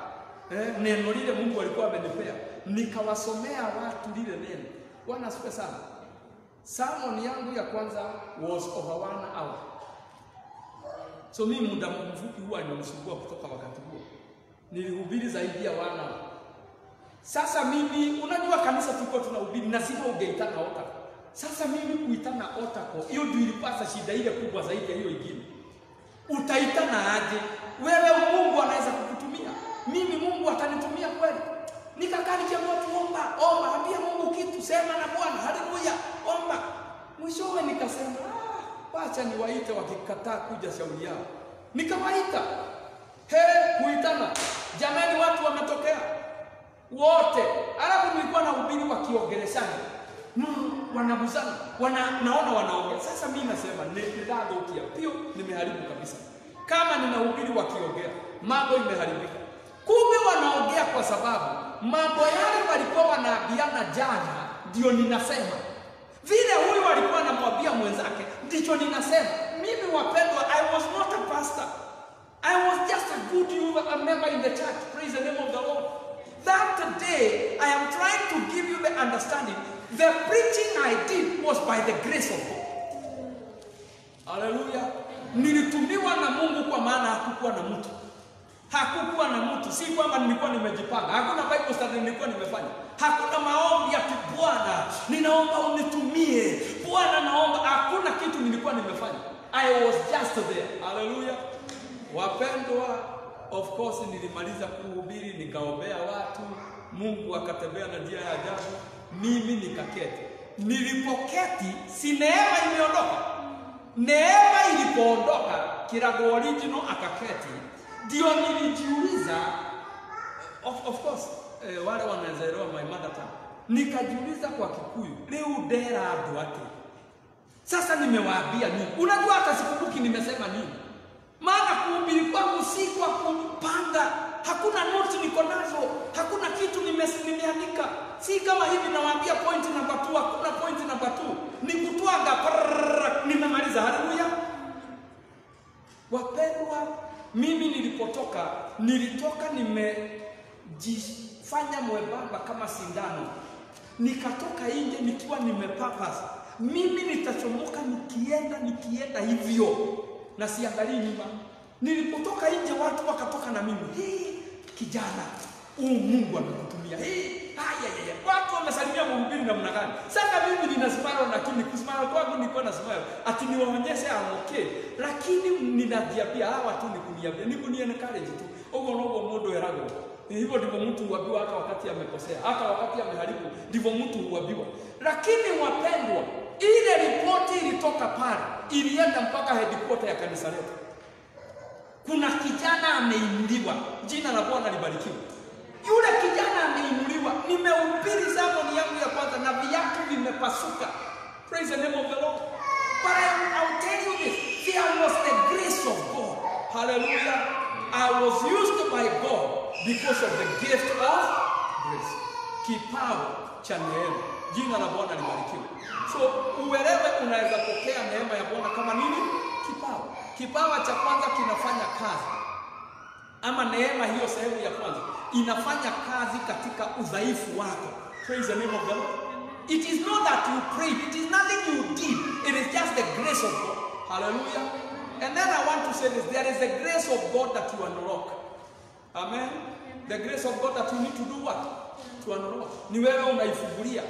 Neno lile Mungu alikuwa amenipea. Nikawasomea watu lile neno. Bwana asifiwe sana. Sermon yangu ya kwanza was over 1 hour. So mimi muda mfupi huwa ninamsumbua kutoka wakati huo. Nilihubiri zaidi ya 1 hour. Sasa mimi unajua kanisa tulikuwa tunahubiri lazima ungeitana otako. Sasa mimi kuitana otako hiyo ndio ilikuwa shida ile kubwa zaidi ya hiyo ingine. Utaitana aje? Wewe Mungu anaweza kukutumia. Mimi Mungu atanitumia kweli. Nikakaa nikiamua tuomba, ambia Mungu kitu, sema na Bwana, haleluya, omba. Mwishowe nikasema, wacha niwaite wakikataa kuja shauri yao. Nikawaita. Kuitana. Jamani watu wametokea. Wote. Alafu nilikuwa nahubiri wakiongeleshana. Wanabuzana. Naona wanaongea. Sasa mimi nasema nidadhokia. Pio nimeharibu kabisa. Kama ninahubiri wakiongea, mambo imeharibika. Kumbe wanaongea kwa sababu mambo yale walikuwa wanaambiana jana ndio ninasema. Vile huyu alikuwa anamwambia mwenzake ndicho ninasema. Mimi wapendwa, I was not a pastor. I was just a good member in the church. Praise the name of the Lord. That day, I am trying to give you the understanding. The preaching I did was by the grace of God. Hallelujah. Nilitumiwa na Mungu kwa maana hakukuwa na mtu. Hakukuwa na mtu. Si kwamba nilikuwa nimejipanga. Hakuna Bible study nilikuwa nimefanya. Hakuna maombi ya Bwana, ninaomba unitumie. Bwana naomba. Hakuna kitu nilikuwa nimefanya. I was just there. Hallelujah. Wapendwa, of course nilimaliza kuhubiri, nikaombea watu. Mungu akatembea na njia ya ajabu. Mimi nikaketi. Nilipoketi, si neema imeondoka. Neema ilipoondoka, Kirago original akaketi. Ndio nilijiuliza, of course, wale wanaelewa my mother tongue. Nikajiuliza kwa Kikuyu, leo dera adwake. Sasa nimewaambia nini? Unajua hata sikumbuki nimesema nini. Maana kuhubiri kwangu si kwa kupanga. Hakuna notes niko nazo. Hakuna kitu nimeandika. Si kama hivi nawaambia point number 2, hakuna point number 2. Ni kutuaga nimemaliza. Haleluya. Wapendwa, mimi nilitoka nimejifanya mwembamba kama sindano. Nikatoka nje nikiwa nimepapasa. Mimi nitachomoka nikienda hivyo. Na siangalii nyuma. Nilipotoka nje watu wakatoka na mimi. Kijana, Mungu amekutumia. Watu wamesalimia mhubiri namna gani? Sasa mimi nina smile, lakini kusimama kwangu niko na smile. Ati niwaonyeshe okay. Lakini ninajiambia hawa tu nikuniambia. Encourage tu. Ogo modo erago. Hivyo ndivyo mtu huambiwa hata wakati amekosea. Hata wakati ameharibu ndivyo mtu huambiwa. Lakini wapendwa, ile ripoti ilitoka pale, ilienda mpaka headquarter ya kanisa letu. Kuna kijana ameinuliwa. Jina la Bwana libarikiwe. Yule kijana ameinuliwa. Nimehubiri sermon yangu ya kwanza na viatu vimepasuka. Praise the name of the Lord. But I'll tell you this. There was the grace of God. Hallelujah. I was used by God because of the gift of grace. Kipawa cha neema. Jina la Bwana libarikiwe. So uelewe unaweza pokea neema ya Bwana kama nini? Kipawa. Kipawa cha kwanza kinafanya kazi. Ama neema hiyo sehemu ya kwanza inafanya kazi katika udhaifu wako. Praise the name of the Lord. It is not that you prayed. It is nothing you did. It is just the grace of God. Hallelujah. And then I want to say this. There is the grace of God that you unlock. Amen. The grace of God that you need to do what? To unlock. Ni wewe unaifungulia.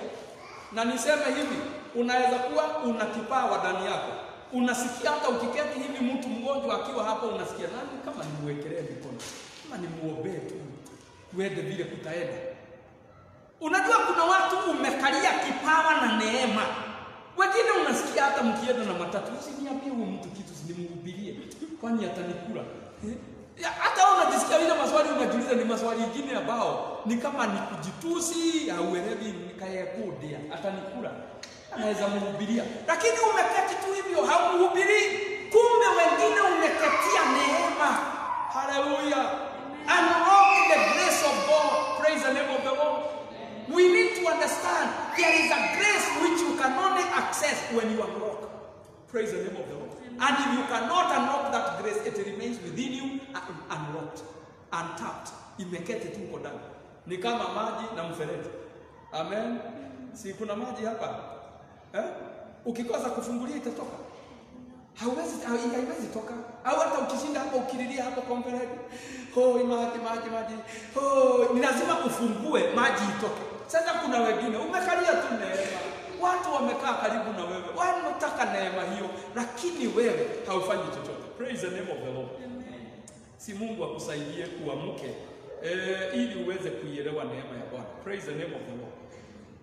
Na niseme hivi, unaweza kuwa una kipawa ndani yako. Unasikia hata ukiketi hivi mtu mgonjwa akiwa hapo unasikia nani kama nimuwekelee mikono. Kama nimuombee tu. Uende vile kutaenda. Unajua kuna watu umekalia kipawa na neema. Wengine unasikia hata mkienda na matatu, usiniambie huyu mtu kitu sinimhubirie. Kwani atanikula? Hata wewe unajisikia ile maswali unajiuliza ni maswali mengine ambao ni kama ni kujitusi au elewi nikayekodia atanikula. Anaweza mhubiria. Lakini umeketi tu hivyo haumhubiri. Kumbe wengine umeketia neema. Hallelujah. Unlock the grace of God. Praise the name of the Lord. We need to understand there is a grace which you can only access when you unlock. Praise the name of the Lord. And if you cannot unlock that grace, it remains within you unlocked, untapped. Imeketi tu huko ndani. Ni kama maji na mfereji. Amen. Si kuna maji hapa? Ukikosa kufungulia itatoka. Haiwezi toka. Au hata ukishinda hapo ukililia hapo kwa mfereji. Maji. Ni lazima ufungue maji itoke. Sasa kuna wengine umekalia tu neema. Watu wamekaa karibu na wewe. Wanataka neema hiyo, lakini wewe haufanyi chochote. Praise the name of the Lord. Si Mungu akusaidie kuamke ili uweze kuielewa neema ya Bwana. Praise the name of the Lord.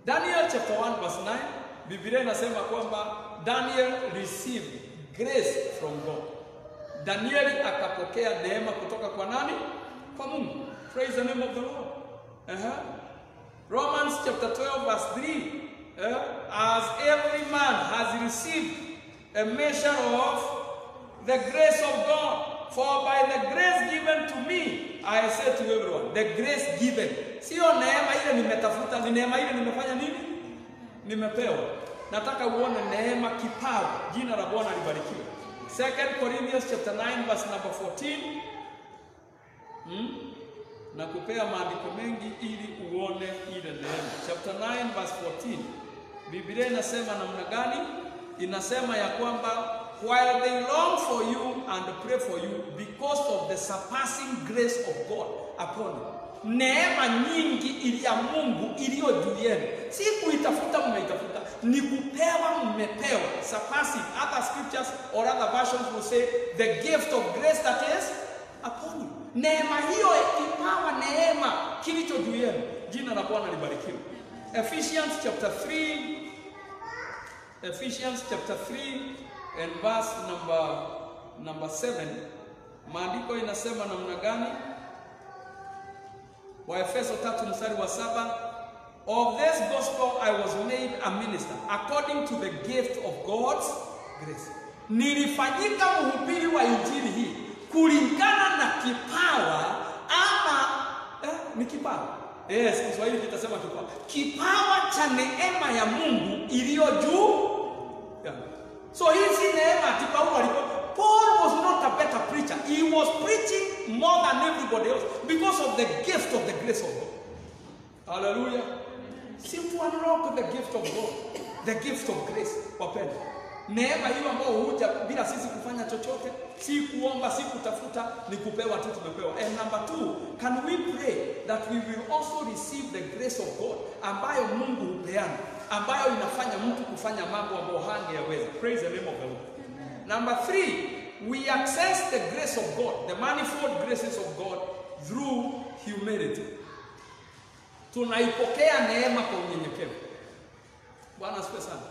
Daniel chapter 1 verse 9, Biblia inasema kwamba Daniel received grace from God. Danieli akapokea neema kutoka kwa nani? Kwa Mungu. Praise the name of the Lord. Romans chapter 12 verse 3, as every man has received a measure of the grace of God, for by the grace given to me, I say to everyone, the grace given. Sio neema ile nimetafuta, ni neema ile nimefanya nini? Nimepewa. Nataka uone neema kipawa. Jina la Bwana libarikiwe. 2 Corinthians chapter 9 verse number 14. Na kupea maandiko mengi ili uone ile neema. Chapter 9 verse 14. Biblia inasema namna gani? Inasema ya kwamba while they long for you and pray for you because of the surpassing grace of God upon you. Neema nyingi ya Mungu iliyo juu yenu. Si kuitafuta mmeitafuta, ni kupewa mmepewa. Surpassing. Other scriptures or other versions will say the gift of grace that is upon you. Neema hiyo kipawa neema kilicho juu yenu. Jina la Bwana libarikiwe. Ephesians chapter 3 and verse number 7. Maandiko inasema namna gani? Waefeso 3 mstari wa 7. Of this gospel I was made a minister according to the gift of God's grace. Nilifanyika mhubiri wa injili hii kulingana na kipawa ama ni kipawa. Yes, Kiswahili kitasema kipawa. Kipawa cha neema ya Mungu iliyo juu. So hizi neema Paulo alikuwa. Paul was not a better preacher. He was preaching more than everybody else because of the gift of the grace of God. Hallelujah. Simply unlock the gift of God, the gift of grace. Wapenda. Neema hiyo ambayo huja bila sisi kufanya chochote, si kuomba, si kutafuta, ni kupewa tu tumepewa. And number 2, can we pray that we will also receive the grace of God ambayo Mungu hupeana, ambayo inafanya mtu kufanya mambo ambayo hangeweza. Praise the name of the Lord. Number 3, we access the grace of God, the manifold graces of God through humility. Tunaipokea neema kwa unyenyekevu. Bwana asifiwe sana.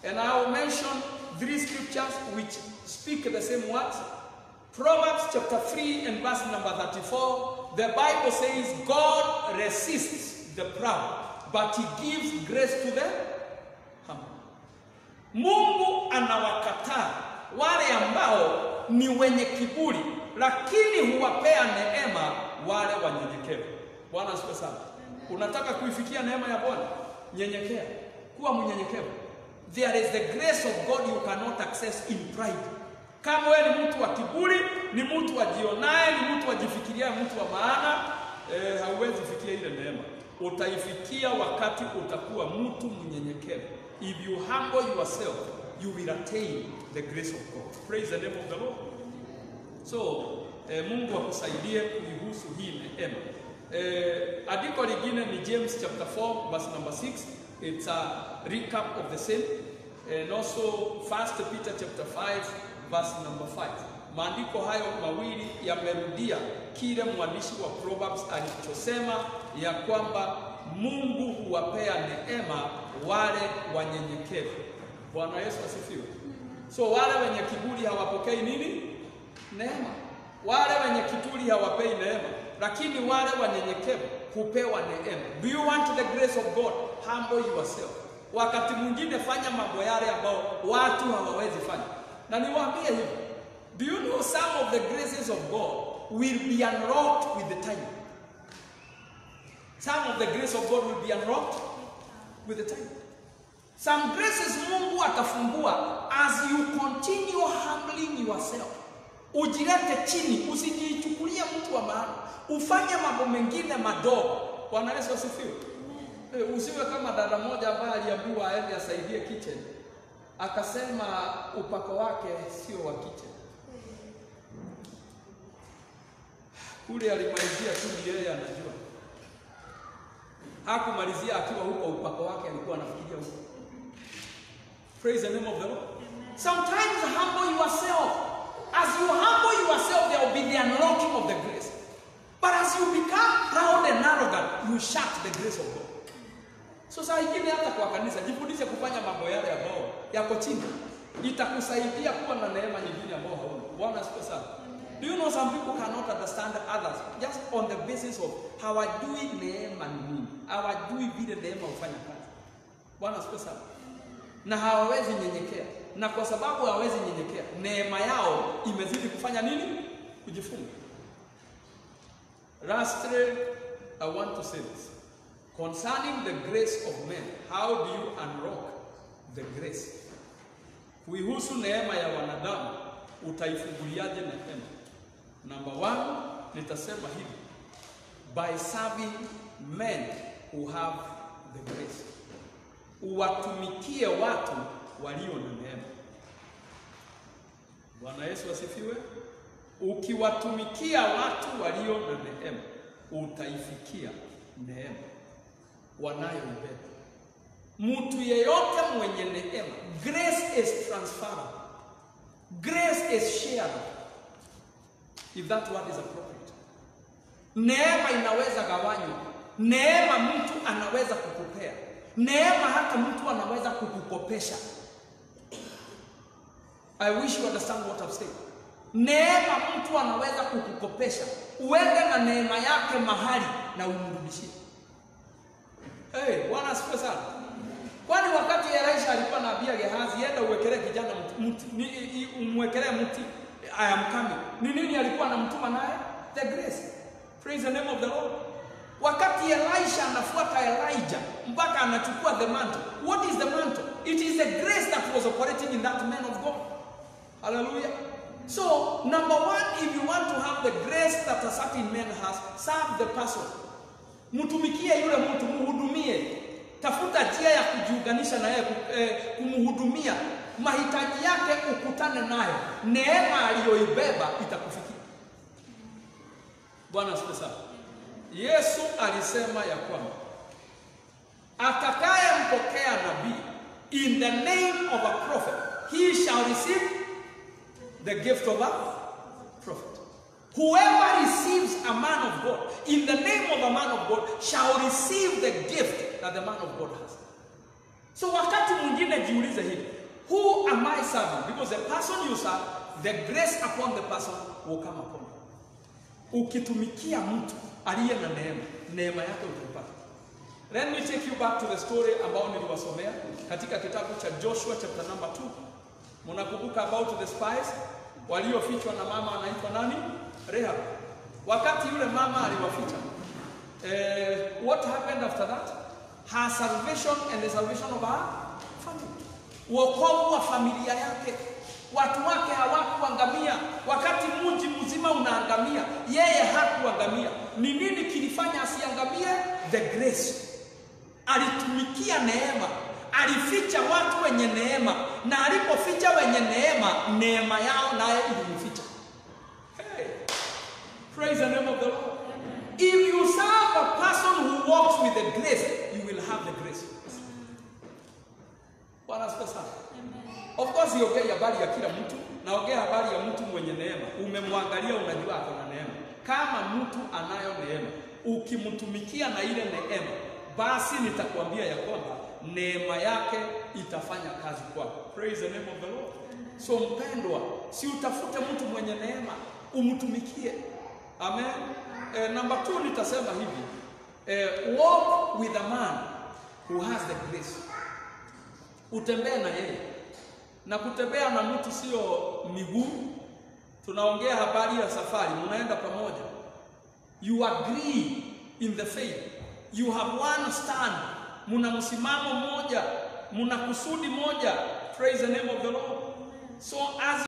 And I will mention 3 scriptures which speak the same words. Proverbs chapter 3 and verse number 34. The Bible says God resists the proud, but he gives grace to the humble. Mungu anawakataa wale ambao ni wenye kiburi, lakini huwapea neema wale wanyenyekevu. Bwana asifiwe sana. Unataka kuifikia neema ya Bwana? Nyenyekea. Kuwa mnyenyekevu. There is the grace of God you cannot access in pride. Kama wewe ni mtu wa kiburi, ni mtu ajionaye, ni mtu ajifikiria, mtu wa maana, hauwezi fikia ile neema. Utaifikia wakati utakuwa mtu mnyenyekevu. If you humble yourself, you will attain the grace of God. Praise the name of the Lord. So, Mungu akusaidie kuihusu hii neema. Andiko lingine ni James chapter 4 verse number 6. It's a recap of the same. And also 1 Peter chapter 5 verse number 5. Maandiko hayo mawili yamerudia kile mwandishi wa Proverbs alichosema ya kwamba Mungu huwapea neema wale wanyenyekevu. Bwana Yesu asifiwe. So wale wenye kiburi hawapokei nini? Neema. Wale wenye kiburi hawapei neema, lakini wale wanyenyekevu hupewa neema. Do you want the grace of God? Humble yourself. Wakati mwingine fanya mambo yale ambao watu hawawezi fanya. Na niwaambie hivi, do you know some of the graces of God will be unlocked with the time. Some of the grace of God will be unlocked with the time. Some graces Mungu atafungua as you continue humbling yourself. Ujilete chini, usijichukulie mtu wa maana. Ufanye mambo mengine madogo. Bwana Yesu asifiwe. Usiwe kama dada moja ambaye aliambiwa aende asaidie kitchen. Akasema upako wake sio wa kitchen. Kule alimalizia tu yeye anajua. Hakumalizia akiwa huko, upako wake alikuwa anafikiria huko. Praise the name of the Lord. Sometimes humble yourself. As you humble yourself, there will be the unlocking of the grace. But as you become proud and arrogant, you shut the grace of God. So saa ingine hata kwa kanisa, jifundishe kufanya mambo yale ambayo yako chini. Itakusaidia kuwa na neema nyingine ambayo hauna. Bwana asifiwe sana. Do you know some people cannot understand others just on the basis of hawajui neema ni nini? Hawajui vile neema hufanya kazi. Bwana asifiwe sana. Na hawawezi nyenyekea. Na kwa sababu hawawezi nyenyekea, neema yao imezidi kufanya nini? Kujifunga. Lastly, I want to say this. Concerning the grace of men, how do you unlock the grace? Kuihusu neema ya wanadamu, utaifunguliaje neema? Number one, nitasema hivi. By serving men who have the grace. Uwatumikie watu walio na neema. Bwana Yesu asifiwe. Ukiwatumikia watu walio na neema, utaifikia neema wanayoibeba. Mtu yeyote mwenye neema, grace is transferable. Grace is shared. If that word is appropriate. Neema inaweza gawanywa. Neema mtu anaweza kukupea. Neema hata mtu anaweza kukukopesha. I wish you understand what I've said. Neema mtu anaweza kukukopesha. Uende na neema yake mahali na umrudishie. Bwana asifiwe sana. Kwani wakati Elisha alikuwa anaambia Gehazi, "Enda uwekelee kijana mti, umwekelee mti, I am coming." Ni nini alikuwa anamtuma naye? The grace. Praise the name of the Lord. Wakati Elisha anafuata Elijah mpaka anachukua the mantle. What is the mantle? It is the grace that was operating in that man of God. Hallelujah. So, number one, if you want to have the grace that a certain man has, serve the person. Mtumikie yule mtu, muhudumie. Tafuta njia ya kujiunganisha na yeye, kumhudumia. Mahitaji yake ukutane nayo. Neema aliyoibeba itakufikia. Bwana asifiwe sana. Yesu alisema ya kwamba atakayempokea nabii in the name of a prophet, he shall receive the gift of a prophet. Whoever receives a man of God in the name of a man of God shall receive the gift that the man of God has. So wakati mwingine jiulize hivi, who am I serving? Because the person you serve, the grace upon the person will come upon you. Ukitumikia mtu aliye na neema, neema yake utaipata. Let me take you back to the story ambao niliwasomea katika kitabu cha Joshua chapter number 2. Mnakumbuka about the spies waliofichwa na mama anaitwa nani? Rahab. Wakati yule mama aliwaficha, what happened after that? Her salvation and the salvation of her family. Wokovu wa familia yake. Watu wake hawakuangamia. Wakati mji mzima unaangamia, yeye hakuangamia. Ni nini kilifanya asiangamie? The grace. Alitumikia neema. Alificha watu wenye neema, na alipoficha wenye neema, neema yao naye ilimficha. Hey, praise the name of the Lord. If you serve a person who walks with the grace, you will have the grace. Bwana asifiwe sana. Of course, siongei habari ya kila mtu, naongea habari ya mtu mwenye neema. Umemwangalia, unajua ako na neema. Kama mtu anayo neema, ukimtumikia na ile neema, basi nitakwambia ya kwamba neema yake itafanya kazi kwako. Praise the name of the Lord. So mpendwa, si utafute mtu mwenye neema, umtumikie. Amen. Number 2 nitasema hivi. Walk with a man who has the grace. Utembee na yeye. Na kutembea na mtu sio miguu. tunaongea habari ya safari, mnaenda pamoja. You agree in the faith. You have one stand. Muna msimamo moja, muna kusudi moja. Praise the name of the Lord. So as